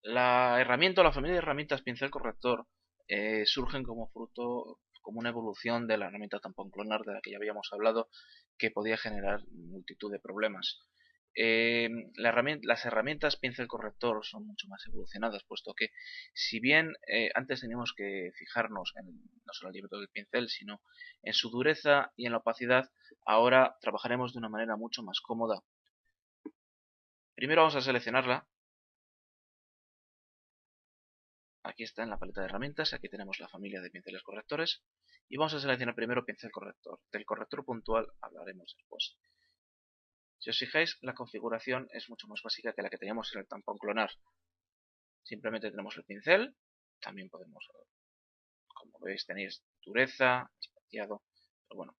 La herramienta o la familia de herramientas pincel corrector surgen como fruto, como una evolución de la herramienta tampón clonar de la que ya habíamos hablado, que podía generar multitud de problemas. Las herramientas pincel corrector son mucho más evolucionadas, puesto que si bien antes teníamos que fijarnos en no solo el diámetro del pincel, sino en su dureza y en la opacidad, ahora trabajaremos de una manera mucho más cómoda. Primero vamos a seleccionarla. Aquí está en la paleta de herramientas, aquí tenemos la familia de pinceles correctores y vamos a seleccionar primero pincel corrector. Del corrector puntual hablaremos después. Si os fijáis, la configuración es mucho más básica que la que teníamos en el tampón clonar. Simplemente tenemos el pincel, también podemos, como veis, tenéis dureza, espaciado, pero bueno,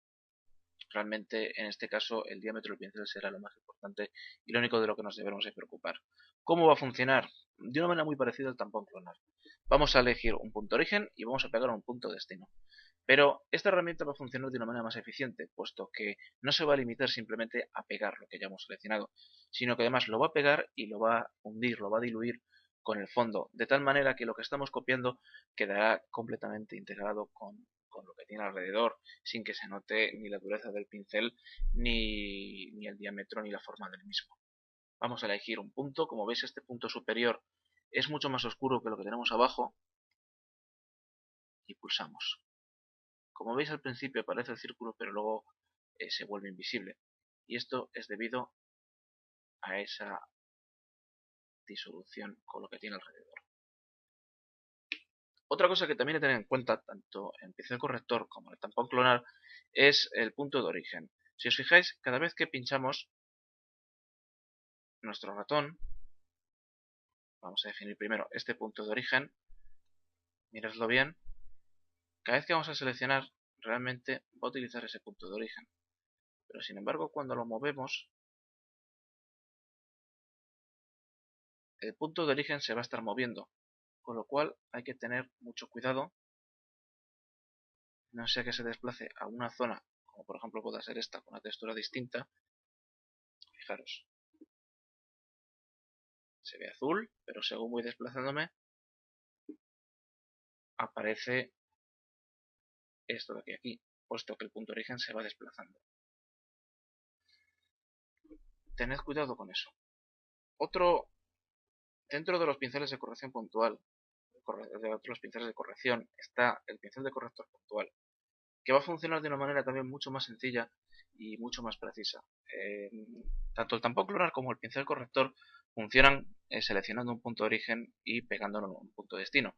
realmente en este caso el diámetro del pincel será lo más importante y lo único de lo que nos debemos de preocupar. ¿Cómo va a funcionar? De una manera muy parecida al tampón clonar. Vamos a elegir un punto origen y vamos a pegar un punto destino. Pero esta herramienta va a funcionar de una manera más eficiente, puesto que no se va a limitar simplemente a pegar lo que ya hemos seleccionado, sino que además lo va a pegar y lo va a hundir, lo va a diluir con el fondo, de tal manera que lo que estamos copiando quedará completamente integrado con lo que tiene alrededor, sin que se note ni la dureza del pincel, ni el diámetro, ni la forma del mismo. Vamos a elegir un punto, como veis este punto superior es mucho más oscuro que lo que tenemos abajo, y pulsamos. Como veis al principio aparece el círculo, pero luego se vuelve invisible. Y esto es debido a esa disolución con lo que tiene alrededor. Otra cosa que también hay que tener en cuenta, tanto en pincel corrector como en el tampón clonar, es el punto de origen. Si os fijáis, cada vez que pinchamos nuestro ratón, vamos a definir primero este punto de origen, miradlo bien, cada vez que vamos a seleccionar, realmente va a utilizar ese punto de origen. Pero sin embargo, cuando lo movemos, el punto de origen se va a estar moviendo, con lo cual hay que tener mucho cuidado, no sea que se desplace a una zona, como por ejemplo pueda ser esta, con una textura distinta. Fijaros, se ve azul, pero según voy desplazándome, aparece esto de aquí, puesto que el punto de origen se va desplazando. Tened cuidado con eso. Otro, dentro de los pinceles de corrección puntual, de otros pinceles de corrección, está el pincel de corrector puntual, que va a funcionar de una manera también mucho más sencilla y mucho más precisa. Tanto el tampón clonar como el pincel corrector funcionan seleccionando un punto de origen y pegándolo en un punto de destino.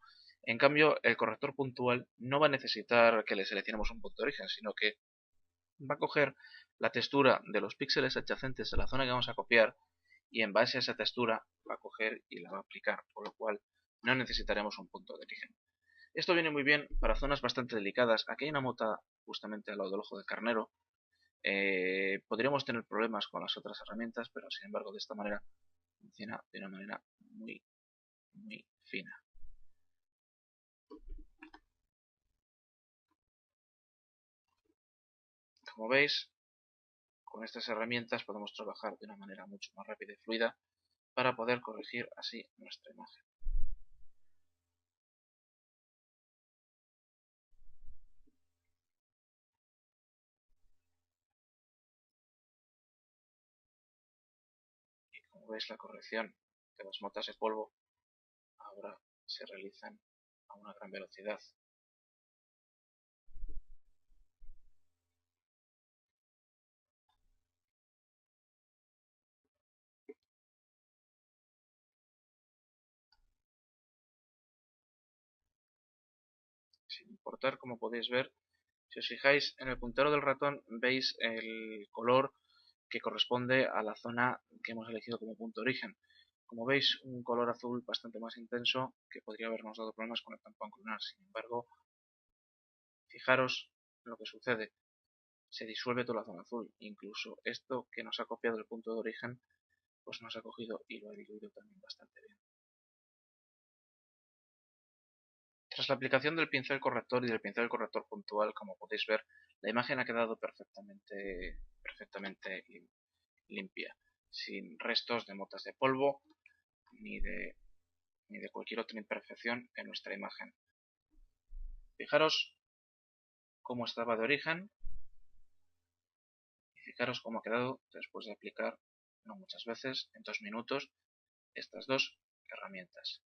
En cambio, el corrector puntual no va a necesitar que le seleccionemos un punto de origen, sino que va a coger la textura de los píxeles adyacentes a la zona que vamos a copiar y en base a esa textura va a coger y la va a aplicar, por lo cual no necesitaremos un punto de origen. Esto viene muy bien para zonas bastante delicadas. Aquí hay una mota justamente al lado del ojo del carnero. Podríamos tener problemas con las otras herramientas, pero sin embargo de esta manera funciona de una manera muy fina. Como veis, con estas herramientas podemos trabajar de una manera mucho más rápida y fluida para poder corregir así nuestra imagen. Y como veis, la corrección de las motas de polvo ahora se realizan a una gran velocidad. Sin importar, como podéis ver, si os fijáis en el puntero del ratón veis el color que corresponde a la zona que hemos elegido como punto de origen. Como veis, un color azul bastante más intenso que podría habernos dado problemas con el tampón clonar. Sin embargo, fijaros en lo que sucede. Se disuelve toda la zona azul. Incluso esto que nos ha copiado el punto de origen, pues nos ha cogido y lo ha diluido también bastante bien. Tras la aplicación del pincel corrector y del pincel corrector puntual, como podéis ver, la imagen ha quedado perfectamente limpia, sin restos de motas de polvo ni de ni de cualquier otra imperfección en nuestra imagen. Fijaros cómo estaba de origen y fijaros cómo ha quedado después de aplicar, no muchas veces, en 2 minutos, estas dos herramientas.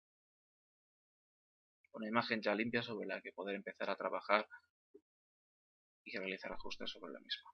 Una imagen ya limpia sobre la que poder empezar a trabajar y realizar ajustes sobre la misma.